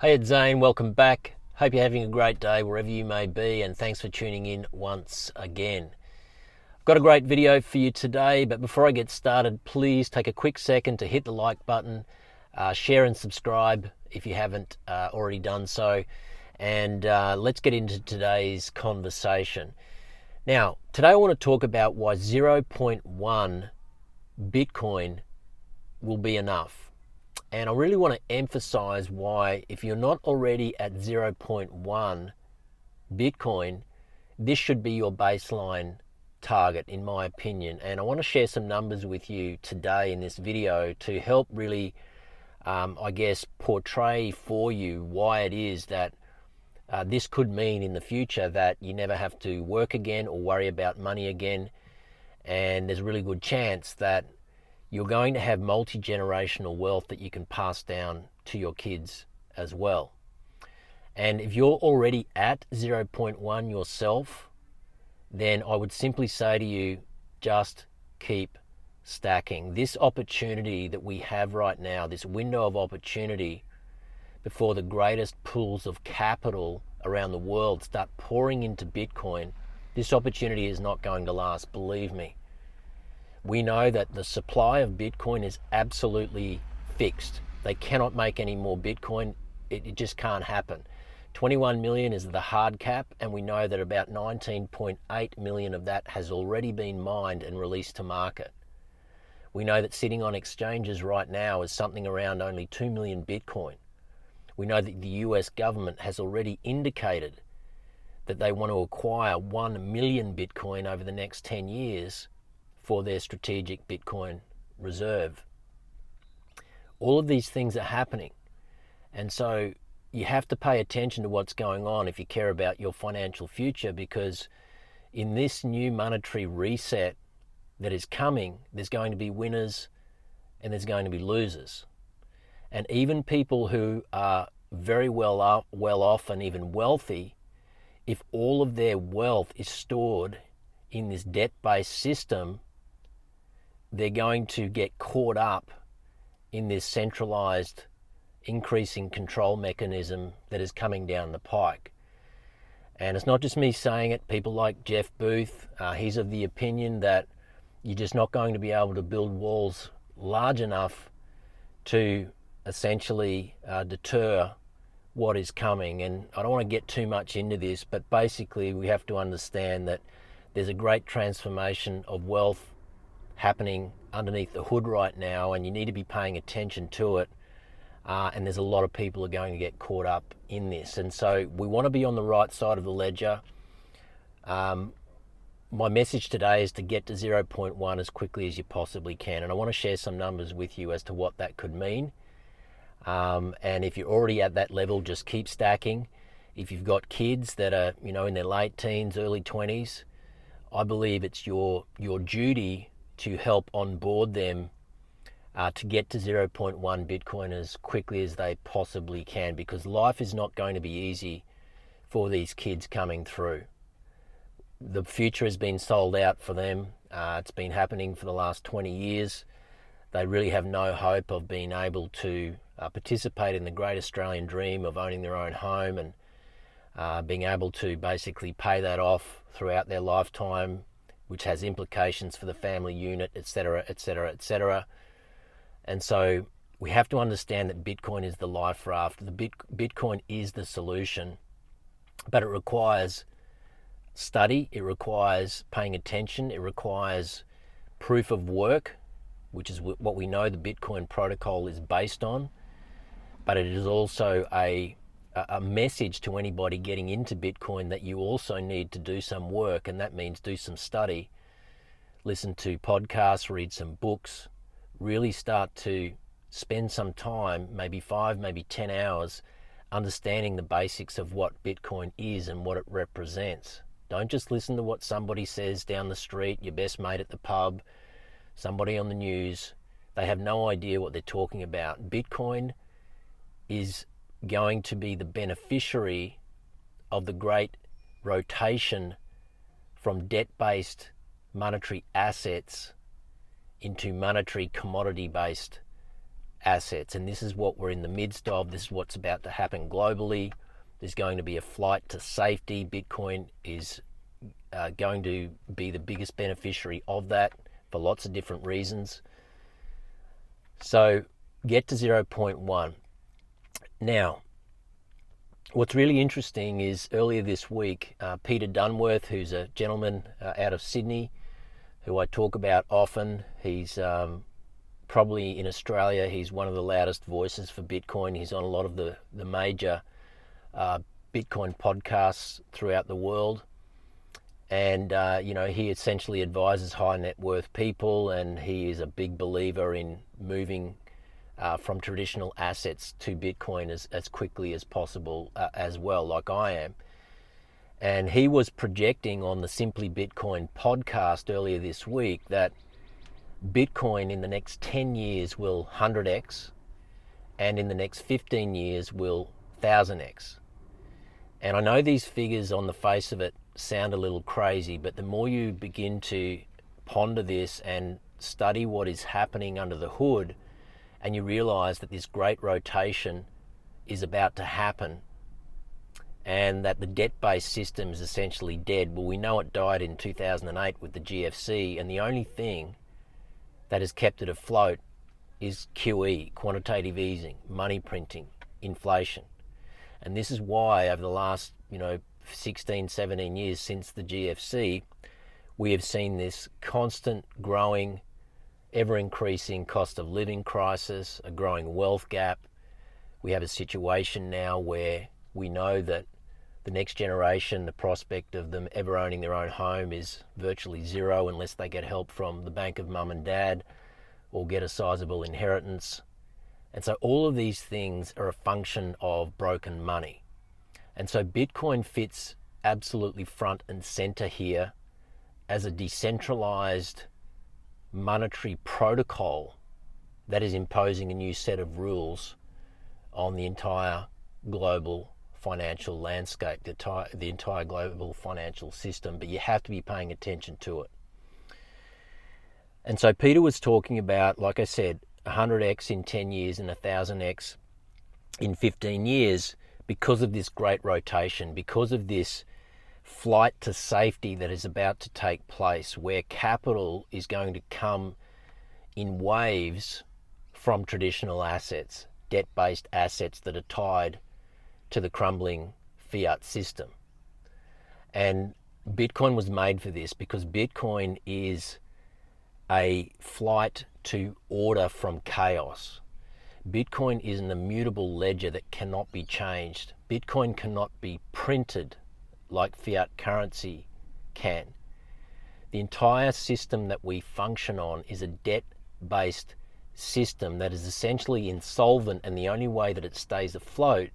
Hey, it's Zane. Welcome back. Hope you're having a great day wherever you may be, and thanks for tuning in once again. I've got a great video for you today, but before I get started, please take a quick second to hit the like button, share and subscribe if you haven't already done so, and let's get into today's conversation. Now, today I want to talk about why zero point 0.1 Bitcoin will be enough. And I really want to emphasize why, if you're not already at zero point 0.1 Bitcoin, this should be your baseline target, in my opinion. And I want to share some numbers with you today in this video to help really, portray for you why it is that this could mean in the future that you never have to work again or worry about money again. And there's a really good chance that you're going to have multi-generational wealth that you can pass down to your kids as well. And if you're already at 0.1 yourself, then I would simply say to you, just keep stacking. This opportunity that we have right now, this window of opportunity before the greatest pools of capital around the world start pouring into Bitcoin, this opportunity is not going to last, believe me. We know that the supply of Bitcoin is absolutely fixed. They cannot make any more Bitcoin. It just can't happen. 21 million is the hard cap, and we know that about 19.8 million of that has already been mined and released to market. We know that sitting on exchanges right now is something around only 2 million Bitcoin. We know that the US government has already indicated that they want to acquire 1 million Bitcoin over the next 10 years for their strategic Bitcoin reserve. All of these things are happening. And so you have to pay attention to what's going on if you care about your financial future, because in this new monetary reset that is coming, there's going to be winners and there's going to be losers. And even people who are very well off and even wealthy, if all of their wealth is stored in this debt-based system, they're going to get caught up in this centralized increasing control mechanism that is coming down the pike. And it's not just me saying it. People like Jeff Booth, he's of the opinion that you're just not going to be able to build walls large enough to essentially deter what is coming. And I don't want to get too much into this, but basically we have to understand that there's a great transformation of wealth happening underneath the hood right now, and you need to be paying attention to it. And there's a lot of people who are going to get caught up in this. And so we want to be on the right side of the ledger. My message today is to get to 0.1 as quickly as you possibly can. And I want to share some numbers with you as to what that could mean. And if you're already at that level, just keep stacking. If you've got kids that are, in their late teens, early 20s, I believe it's your duty to help onboard them to get to 0.1 Bitcoin as quickly as they possibly can, because life is not going to be easy for these kids coming through. The future has been sold out for them. It's been happening for the last 20 years. They really have no hope of being able to participate in the great Australian dream of owning their own home and being able to basically pay that off throughout their lifetime, which has implications for the family unit, etc., etc., etc. And so we have to understand that Bitcoin is the life raft. Bitcoin is the solution, but it requires study, it requires paying attention, it requires proof of work, which is what we know the Bitcoin protocol is based on. But it is also a message to anybody getting into Bitcoin that you also need to do some work, and that means do some study, listen to podcasts, read some books, really start to spend some time, maybe 5, maybe 10 hours, understanding the basics of what Bitcoin is and what it represents. Don't just listen to what somebody says down the street, your best mate at the pub, somebody on the news. They have no idea what they're talking about. Bitcoin is going to be the beneficiary of the great rotation from debt-based monetary assets into monetary commodity-based assets. And this is what we're in the midst of. This is what's about to happen globally. There's going to be a flight to safety. Bitcoin is going to be the biggest beneficiary of that for lots of different reasons. So get to 0.1. Now, what's really interesting is earlier this week, Peter Dunworth, who's a gentleman out of Sydney, who I talk about often. He's probably in Australia, he's one of the loudest voices for Bitcoin. He's on a lot of the major Bitcoin podcasts throughout the world. And, he essentially advises high net worth people, and he is a big believer in moving from traditional assets to Bitcoin as quickly as possible as well, like I am. And he was projecting on the Simply Bitcoin podcast earlier this week that Bitcoin in the next 10 years will 100x, and in the next 15 years will 1000x. And I know these figures on the face of it sound a little crazy, but the more you begin to ponder this and study what is happening under the hood, and you realize that this great rotation is about to happen, and that the debt-based system is essentially dead. Well, we know it died in 2008 with the GFC, and the only thing that has kept it afloat is QE, quantitative easing, money printing, inflation. And this is why over the last, 16, 17 years since the GFC, we have seen this constant growing, ever-increasing cost of living crisis, a growing wealth gap. We have a situation now where we know that the next generation, the prospect of them ever owning their own home is virtually zero unless they get help from the bank of mum and dad or get a sizable inheritance. And so all of these things are a function of broken money. And so Bitcoin fits absolutely front and center here as a decentralized monetary protocol that is imposing a new set of rules on the entire global financial landscape, the entire global financial system, but you have to be paying attention to it. And so Peter was talking about, like I said, 100x in 10 years and 1000x in 15 years because of this great rotation, because of this flight to safety that is about to take place, where capital is going to come in waves from traditional assets, debt-based assets that are tied to the crumbling fiat system. And Bitcoin was made for this because Bitcoin is a flight to order from chaos. Bitcoin is an immutable ledger that cannot be changed. Bitcoin cannot be printed like fiat currency can. The entire system that we function on is a debt-based system that is essentially insolvent, and the only way that it stays afloat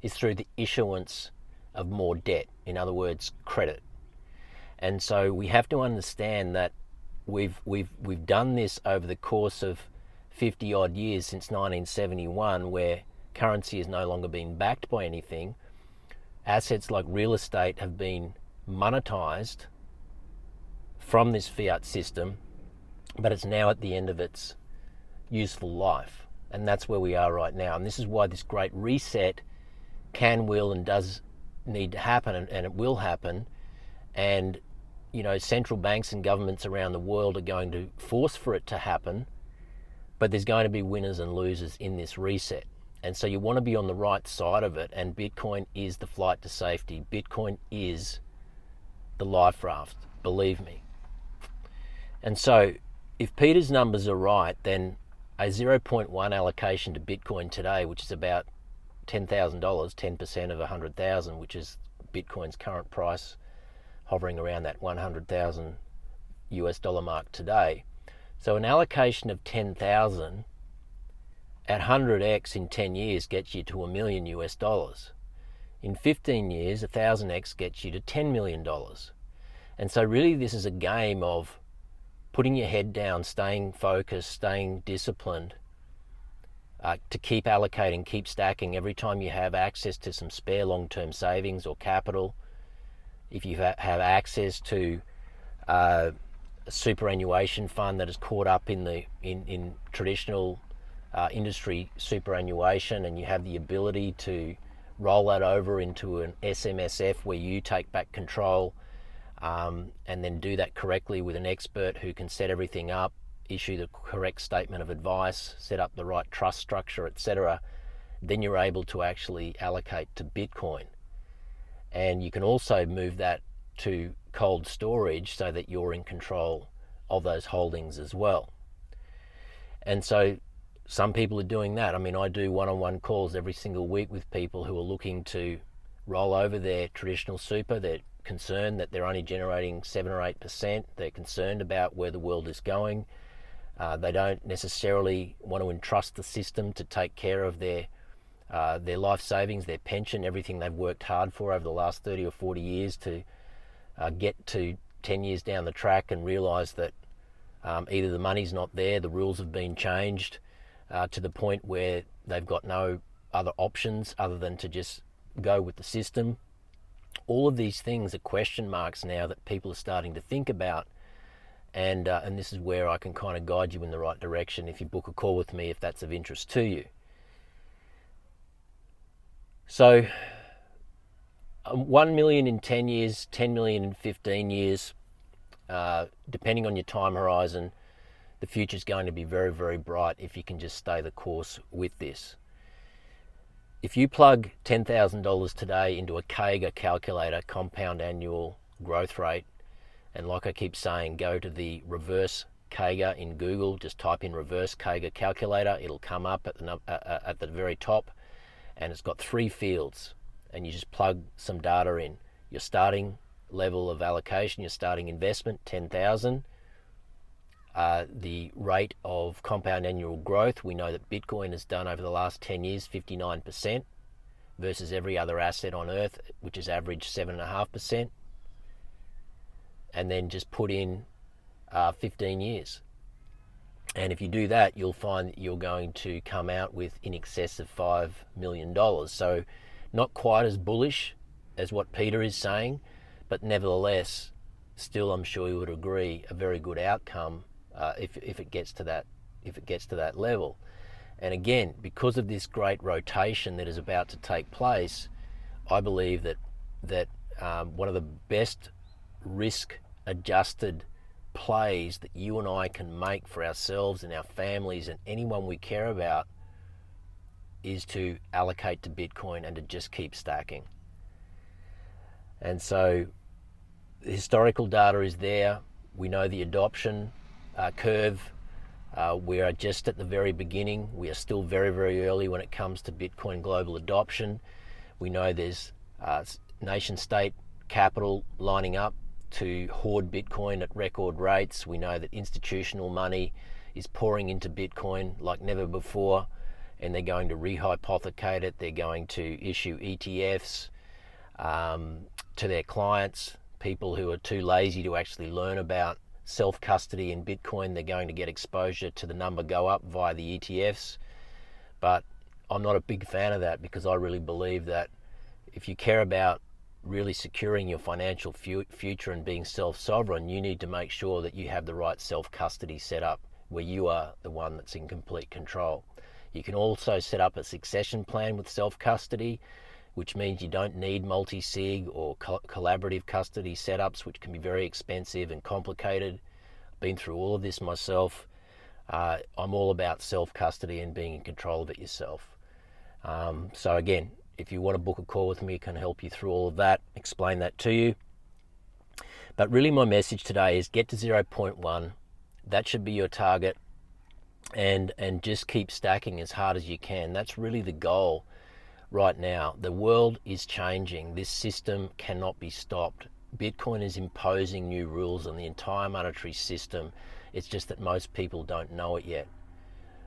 is through the issuance of more debt, in other words, credit. And so we have to understand that we've done this over the course of 50 odd years since 1971, where currency has no longer been backed by anything. Assets like real estate have been monetized from this fiat system, but it's now at the end of its useful life. And that's where we are right now. And this is why this great reset can, will, and does need to happen, and it will happen. And central banks and governments around the world are going to force for it to happen, but there's going to be winners and losers in this reset. And so you want to be on the right side of it, and Bitcoin is the flight to safety. Bitcoin is the life raft, believe me. And so if Peter's numbers are right, then a 0.1 allocation to Bitcoin today, which is about $10,000, 10% of 100,000, which is Bitcoin's current price, hovering around that 100,000 US dollar mark today. So an allocation of 10,000 at 100x in 10 years gets you to $1 million US dollars. In 15 years, 1,000x gets you to $10 million. And so really this is a game of putting your head down, staying focused, staying disciplined, to keep allocating, keep stacking every time you have access to some spare long-term savings or capital. If you have access to a superannuation fund that is caught up in traditional industry superannuation, and you have the ability to roll that over into an SMSF where you take back control, and then do that correctly with an expert who can set everything up, issue the correct statement of advice, set up the right trust structure, etc., then you're able to actually allocate to Bitcoin. And you can also move that to cold storage so that you're in control of those holdings as well. And so some people are doing that. I mean, I do one-on-one calls every single week with people who are looking to roll over their traditional super. They're concerned that they're only generating 7 or 8%. They're concerned about where the world is going. They don't necessarily want to entrust the system to take care of their life savings, their pension, everything they've worked hard for over the last 30 or 40 years to get to 10 years down the track and realise that either the money's not there, the rules have been changed to the point where they've got no other options other than to just go with the system. All of these things are question marks now that people are starting to think about, and this is where I can kind of guide you in the right direction if you book a call with me, if that's of interest to you. So 1 million in 10 years, 10 million in 15 years, depending on your time horizon, the future's going to be very, very bright if you can just stay the course with this. If you plug $10,000 today into a CAGR calculator, compound annual growth rate, and like I keep saying, go to the reverse CAGR in Google, just type in reverse CAGR calculator, it'll come up at the very top, and it's got 3 fields, and you just plug some data in. Your starting level of allocation, your starting investment, 10,000. The rate of compound annual growth, we know that Bitcoin has done over the last 10 years 59% versus every other asset on earth, which has averaged 7.5%. And then just put in 15 years. And if you do that, you'll find that you're going to come out with in excess of $5 million. So not quite as bullish as what Peter is saying, but nevertheless, still I'm sure you would agree, a very good outcome if it gets to that level. And again, because of this great rotation that is about to take place, I believe that one of the best risk-adjusted plays that you and I can make for ourselves and our families and anyone we care about is to allocate to Bitcoin and to just keep stacking. And so the historical data is there. We know the adoption curve. We are just at the very beginning. We are still very, very early when it comes to Bitcoin global adoption. We know there's nation-state capital lining up to hoard Bitcoin at record rates. We know that institutional money is pouring into Bitcoin like never before, and they're going to rehypothecate it. They're going to issue ETFs to their clients. People who are too lazy to actually learn about self-custody in Bitcoin, they're going to get exposure to the number go up via the ETFs. But I'm not a big fan of that, because I really believe that if you care about really securing your financial future and being self-sovereign, you need to make sure that you have the right self-custody set up where you are the one that's in complete control. You can also set up a succession plan with self-custody, which means you don't need multi-sig or collaborative custody setups, which can be very expensive and complicated. I've been through all of this myself. I'm all about self-custody and being in control of it yourself. So again, if you want to book a call with me, I can help you through all of that, explain that to you. But really my message today is get to 0.1. That should be your target, and just keep stacking as hard as you can. That's really the goal right now. The world is changing. This system cannot be stopped. Bitcoin is imposing new rules on the entire monetary system. It's just that most people don't know it yet.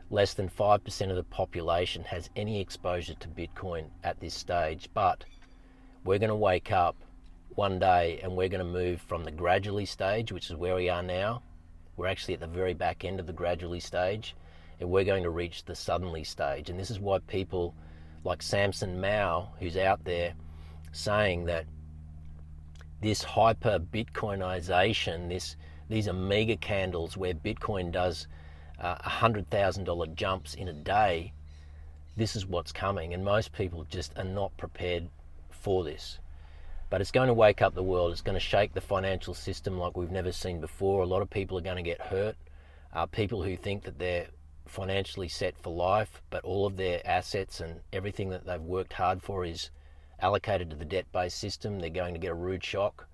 Less than 5% of the population has any exposure to Bitcoin at this stage, but we're going to wake up one day and we're going to move from the gradually stage, which is where we are now. We're actually at the very back end of the gradually stage, and we're going to reach the suddenly stage. And this is why people like Samson Mao, who's out there saying that this hyper Bitcoinization, these are mega candles where Bitcoin does $100,000 jumps in a day, this is what's coming, and most people just are not prepared for this. But it's going to wake up the world. It's going to shake the financial system like we've never seen before. A lot of people are going to get hurt. People who think that they're financially set for life, but all of their assets and everything that they've worked hard for is allocated to the debt-based system, they're going to get a rude shock.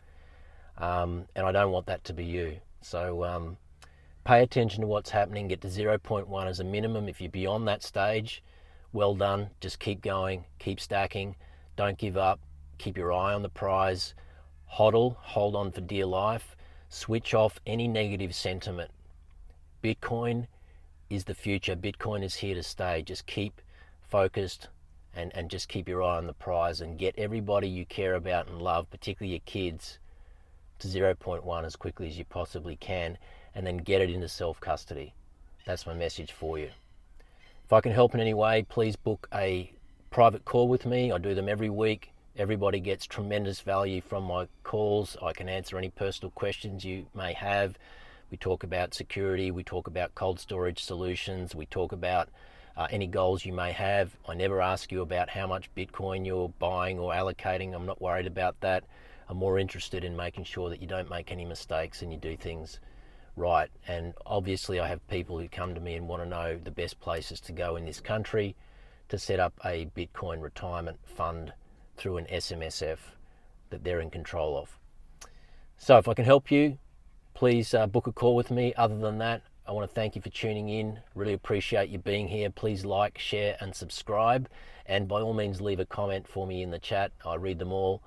And I don't want that to be you. So pay attention to what's happening. Get to 0.1 as a minimum. If you're beyond that stage, well done. Just keep going, keep stacking, don't give up, keep your eye on the prize, hodl, hold on for dear life, switch off any negative sentiment. Bitcoin is the future. Bitcoin is here to stay. Just keep focused and just keep your eye on the prize, and get everybody you care about and love, particularly your kids, to 0.1 as quickly as you possibly can, and then get it into self-custody. That's my message for you. If I can help in any way, please book a private call with me. I do them every week. Everybody gets tremendous value from my calls. I can answer any personal questions you may have. We talk about security, we talk about cold storage solutions, we talk about any goals you may have. I never ask you about how much Bitcoin you're buying or allocating. I'm not worried about that. I'm more interested in making sure that you don't make any mistakes and you do things right. And obviously I have people who come to me and want to know the best places to go in this country to set up a Bitcoin retirement fund through an SMSF that they're in control of. So if I can help you, please book a call with me. Other than that, I want to thank you for tuning in. Really appreciate you being here. Please like, share, and subscribe. And by all means, leave a comment for me in the chat. I read them all.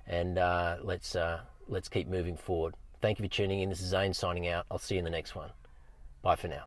And let's keep moving forward. Thank you for tuning in. This is Zane signing out. I'll see you in the next one. Bye for now.